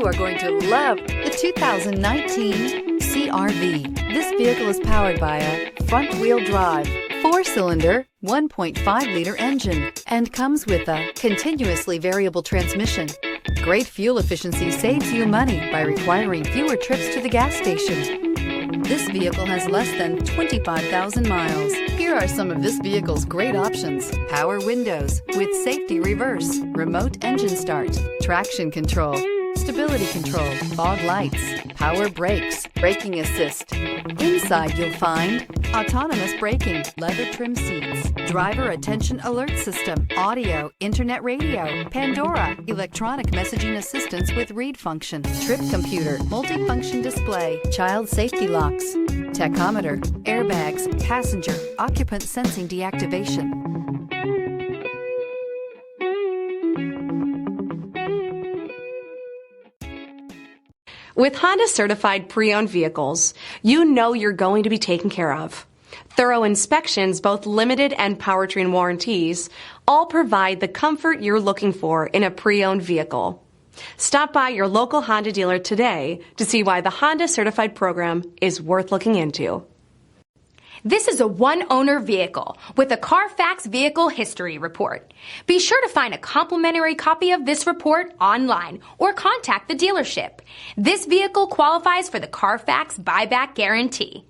are going to love the 2019 CR-V. This vehicle is powered by a front-wheel drive, 4-cylinder, 1.5-liter engine, and comes with a continuously variable transmission. Great fuel efficiency saves you money by requiring fewer trips to the gas station. This vehicle has less than 25,000 miles. Here are some of this vehicle's great options: power windows with safety reverse, remote engine start, traction control, stability control, fog lights, power brakes, braking assist. Inside you'll find autonomous braking, leather trim seats, driver attention alert system, audio, internet radio, Pandora, electronic messaging assistance with read function, trip computer, multifunction display, child safety locks, tachometer, airbags, passenger, occupant sensing deactivation. With Honda certified pre-owned vehicles, you know you're going to be taken care of. Thorough inspections, both limited and powertrain warranties, all provide the comfort you're looking for in a pre-owned vehicle. Stop by your local Honda dealer today to see why the Honda certified program is worth looking into. This is a one-owner vehicle with a CARFAX Vehicle History Report. Be sure to find a complimentary copy of this report online or contact the dealership. This vehicle qualifies for the CARFAX Buyback Guarantee.